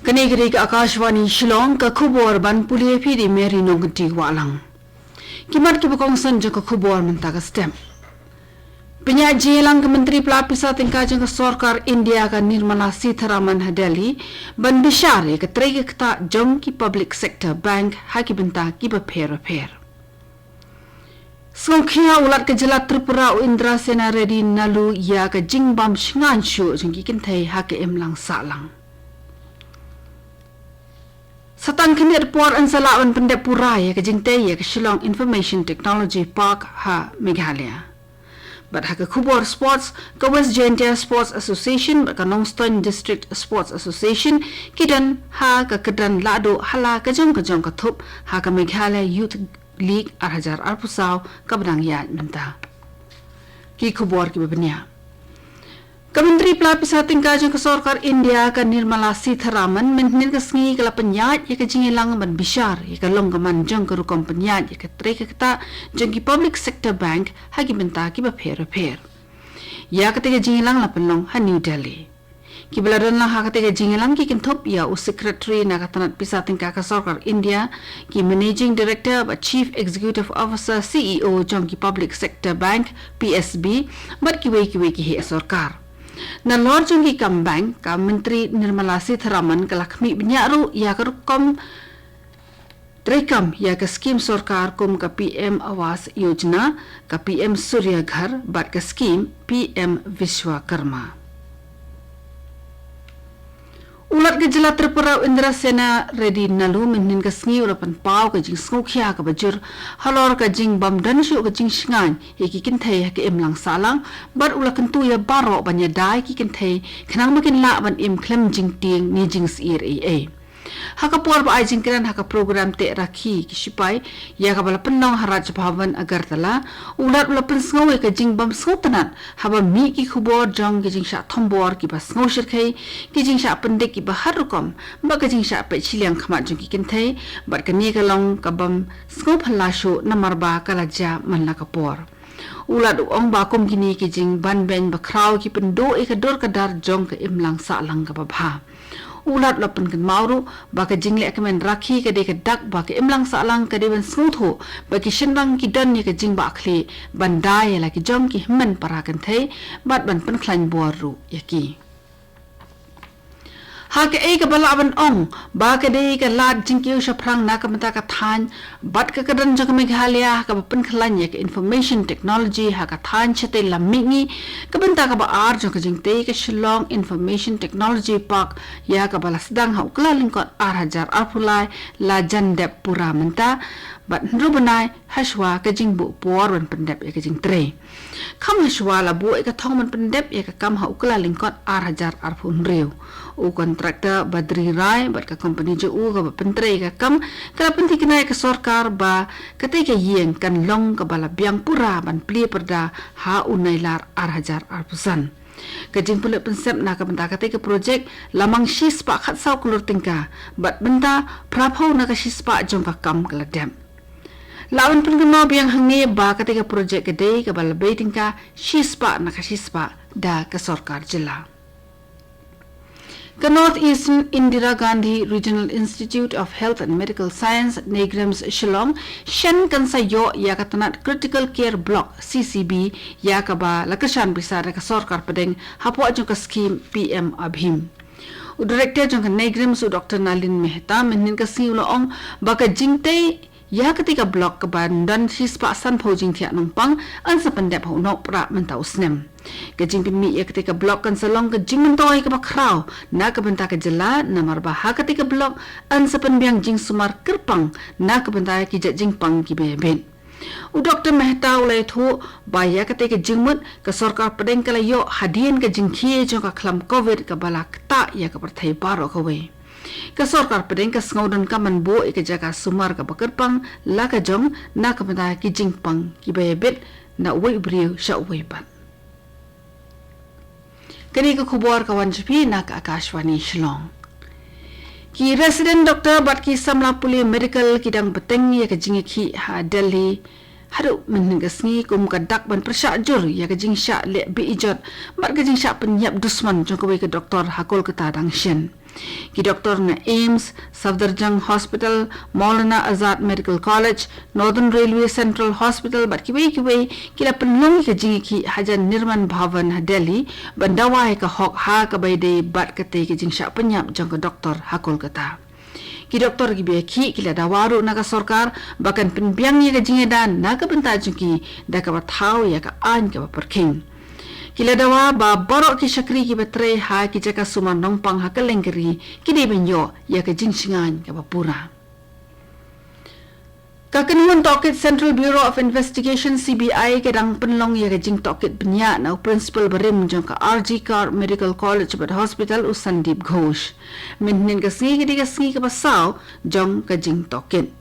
Kene-kene ke AKASHVANI SHILLONG ke khubor ban pulie phi di meri nongti walang. Kimat ke bokongsan je ke khubor menta ke stem. Penyaji lang ke Menteri Pelapisa tingkat je ke Sarkar India ke Nirmala Sitharaman Hadeli ban bishare ke trege kta jong ki public sector bank haki benta ki repair. Songkhia ulat ke jelat Tripura Indra Sena Reddy Nalu ya ke jingbam shingan shu jengki kintai haki emlang salang. Satan kini report ansalawan pendepura ya ke jingte ya ke Shillong Information Technology Park ha Meghalaya. But ha ke Khubor Sports ke West Jaintia Sports Association ke Nongstoin District Sports Association kidan ha ke kedan lado hala ke jong ke thup ha ke Meghalaya Youth League arhajar arpusau ke benang ya menta. Ki Khubor ki bebenya. Kementeri Pelapisa tingkat ke Sarkar India ke Nirmala Sitharaman menhin ke sengi ke penyat ya ke jingilang ban bishar ya ke long ke manjong ke rukom penyat ya ke trek kata jengki public sector bank hagi benta ki repair. Ya ketiga jingilang la penlong ha New Delhi. Ki beladan lah ha ketiga jingilang ki kinthop ya u secretary na katanat pisa tingkat ke Sarkar India ki managing director ba chief executive officer CEO jengki public sector bank PSB bat ki wei ki he Sarkar. Na Lord Jungki Kambang ka Menteri Nirmala Sitharaman ke lakmi benyaru ya ke rukom Trekam ya ke skim Sarkar kum ke PM Awas Yojana ke PM Surya Ghar bat ke skim PM Vishwakarma. Ulat ke jelat Tripura Indra Sena Reddy Nalu menhin ke sengi ulapan pau ke jing sngukya ke bajur halor ke jing bam dan syu ke jing shingan ya ki kintai ke emlang salang bat ula kentu ya barok banya dai ki kintai kenang makin la ban im klem jing ting ni jing sir AA. Haka por ba jing kiran haka program te rakhi ki sipai ya ka bala penong haraj bhavan agar tala ulat ula pen sngowe ke jing bam sngotanat haba mi ki khubor jong ki jing sha thombor ki ba sngo shirkhai ki jing sha pendek ki ba harukom ba ka jing sha pe chiliang khamat jong ki kinthai bat ka ni ka long ka bam sngo phalashu namar ba kala ja man la ka por ulat ong ba kum kini ki jing ban ben ba kraw ki pendo e ka dor ka dar jong ka imlang sa lang ka ba bha ulat lapan kan mauru baka jingle kemen rakhi ke de ke dak baka imlang salang ke de ban smutho baki shinrang ki dan ni ke jing ba khli bandai la ki jong ki himmen para kan thai bat ban pen khlan boru yaki ha ke e ke bala ban ong ba ke de ke lat jing ki usha phrang na ka mata ka than bat ke kadan jang Meghalaya ka pen khlan ye ke information technology ha ka than chete lamingi ka benta ka ba ar jang ka jing te ke Shillong Information Technology Park ya ka bala sedang ha ukla lingkot ar hajar arpulai la jandep pura menta bat rubanai hashwa ka jing bu por ban pendep ye ka jing tre kam hashwa la bu e ka thong ban pendep ye ka kam ha ukla lingkot ar hajar arpun reu u kontraktor Badri Rai bat ka company jo u ka pentre ka kam ka penti kinai ka Sarkar ba kate ka yeng kan long ka bala biang pura ban pli perda ha unailar ar hajar arpusan kajing pula pensep na ka benta kate ka project lamang shispa khat sau kulur tingka bat benta prapho na ka shispa jong ka kam ka ladem lawan penggemar biang hangi ba kate ka project kade ka bala beitingka shispa na ka shispa da ka Sarkar jila. The North Eastern Indira Gandhi Regional Institute of Health and Medical Science Negrams Shillong Shen kansa yo ya katanat Critical Care Block CCB ya kaba lakashan bisara ka Sarkar pedeng hapo ajong ka scheme PM Abhim. Director jong ka Negrams Dr. Nalin Mehta menhin ka siulong baka jingte ya ketika blok ke bandan sispa san pojing tiak numpang an sependep ho nok pra mentau snem kejing pimi ya ketika blok kan selong kejing mentoi ke bakrau na ke benta ke jela namar bah ketika blok an sepenbiang jing sumar kerpang na ke benta ki jing pang ki beben u Dr. Mehta ulai thu baya ketika jingmut ke Sarkar pedeng kala yo hadian ke jing khie jong ka khlam covid ke balak ta ya ke perthai baro ke we ke Sarkar pedeng ke sngodan ka manbo ke jaga sumar ka bakerpang la ka jong na ka benta ki jingpang ki bebet na wei briu sha wei ban kini ke khubor kawan jepi na ka AKASHVANI Shillong ki resident doctor bat ki samla puli medical kidang beteng ya ke jingi ki ha Delhi haru menengasngi kum kadak ban persajur ya ke jing sya le bi ijot bat ke jing sya penyap dusman jong ke doktor hakol kata dang shen Ki doktor na AIMS, Safdarjung Hospital, Maulana Azad Medical College, Northern Railway Central Hospital, bat kiway kila penlong ka jingi ki Hajan Nirman Bhavan ha Delhi, bandawai ka hok ha ka bayde bat kate ki jing syak penyap jang ka doktor ha Kolkata. Ki doktor ki beki kila dawaru na ka sorkar bahkan penbiang ya ka jingedan na ka benta jungki da ka batau ya ka an ka perking. Kila dawa ba borok ki syakri ki betre ha ki jaka suman nongpang ha kelengkeri ki de benyo ya ka jingsingan ka bapura. Kakenuan Tokit Central Bureau of Investigation CBI kedang penlong ya ka jing Tokit benya na principal berim jong ka RG Kar Medical College but Hospital Usandip Ghosh. Minhin ka singi ka pasau jong ka jing Tokit.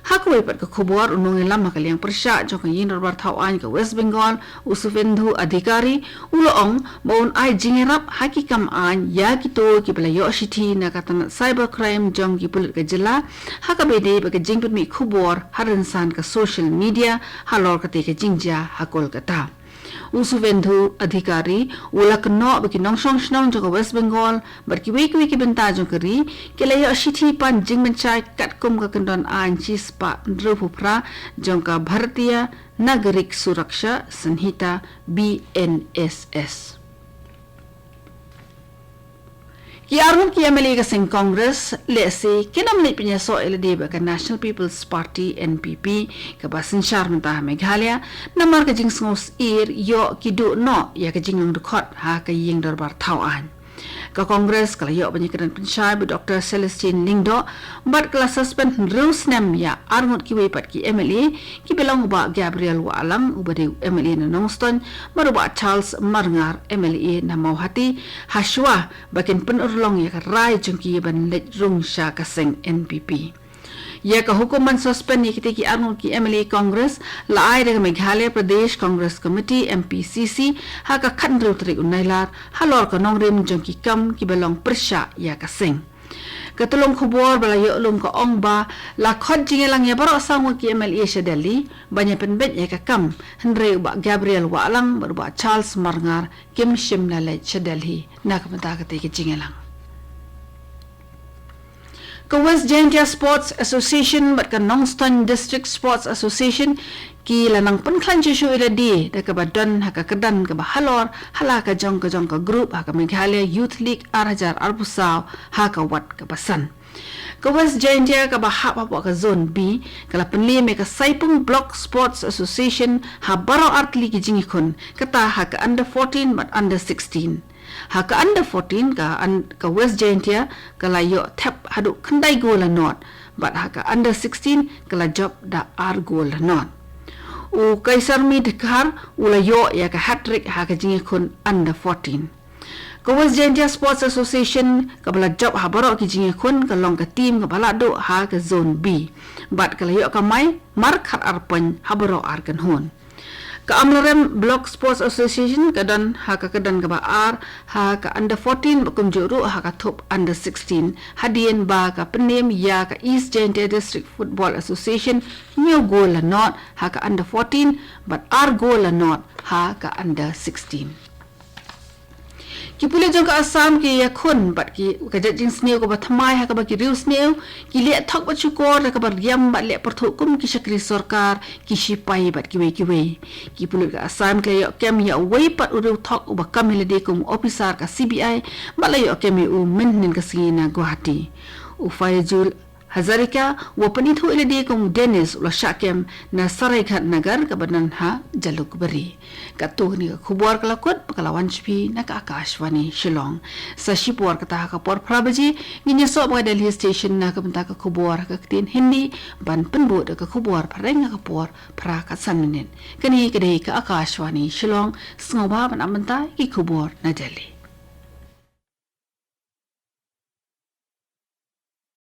Hakuai pat ka khubor unong ilam makaliang persya jong ka yin darbar thawan ka West Bengal usufendhu adhikari uloong baun ai jingerap hakikam an ya kito ki belayo shiti na katana cybercrime jong ki pulit ka jela hakabede ba ka jing mi khubor haransan ka social media halor ka te ka jingja hakol kata usufendhu adhikari ulak no baki nongsong snong jong ka West Bengal barki wiki benta jong kari kelayo shiti pan jing mencai katkum ka kendon an chispa ndrupupra jong ka Bharatiya Nagarik Suraksha Sanhita BNSS. Ki arun ki MLA ka sing Congress lesi kinamli pinya so LD ba ka National People's Party NPP ka basin shar menta Meghalaya namar ka jing ngos ir yo kidu no ya ka jing ng dukot ha ka ying darbar thawan. Ka Congress kala yo banyakan pensyai bu Dr. Celestine Lingdo bat kala suspend rus nem ya arngot ki wepat ki MLA ki belong ba Gabriel Walang ubade MLA na Nongston maruba Charles Marngar MLA na Mauhati Hashwa bakin penurlong ya ka rai jungki ban lej rung sya ka seng NPP. Ya ka hukuman suspend ni kitiki arngot ki MLA Congress laai dengan Meghalaya Pradesh Congress Committee MPCC ha ka khandru trik unailar halor ka nongrim jongki kam ki belong persya ya ka sing. Katulong khubor balayo lum ka ongba la khod jingelang ya barok sangu ki MLA Shadali banyak penbet ya ka kam hendre ba Gabriel Walang berba Charles Marngar kim shimna le Shadali na ka mata ka te ki jingelang. Ka West Jaintia Sports Association bat ka Nongston District Sports Association ki lanang penklan jesu ila di da ka badan ha ka kedan ka bahalor hala ka jong ka group ha ka Meghalaya Youth League Arhajar Arbusau ha ka wat ka basan. Ka West Jaintia ka bahap ka zone B kala penli me ka Saipung Block Sports Association ha baro artli ki jingikun kata ha ka under 14 but under 16. Haka under 14 ka West Jaintia kala yo tap hadu kendai goal not but haka under 16 kala job da ar goal not u kaisar mi dekar ula yo ya ka hat-trick haka jingi kun under 14 ka West Jaintia Sports Association ka bala job ha baro ki jingi kun ka long ka team ka bala do ha ka zone B but kala yo ka mai mar khat arpan ha baro ar kan hon. Ka Amlarem Block Sports Association kadan ha ka kadan ka baar ha ka under 14 bakum juru ha ka top under 16 hadien ba ka penem ya ka East Jaintia District Football Association new goal la not ha ka under 14 but our goal la not ha ka under 16. Ki pula jong ka Assam ki ya khun bat ki ka jajing sneu ko bathamai ha ka ba ki riu sneu ki le thok ba chukor ka ba riam ba le perthukum ki shakri sarkar ki shipai bat ki we ki pula ka Assam ke ya kem ya wei pat uru thok ba kam hele de kum officer ka CBI ba la yo kem u mennin ka sina Guwahati u Fayzul Hazarika wa panithu ile de kum Dennis ula shakem na Saraighat Nagar ka banan ha jaluk bari ka tu ni ka khubor kala kot pakalawan chpi na ka Akashvani Shillong sa shipor ka ta ka por prabaji ginya so ba Delhi station na ka banta ka khubor ka tin Hindi ban penbu ka khubor pareng ka por pra ka sannin kani ka dei ka Akashvani Shillong sngoba ban amanta ki khubor na Delhi.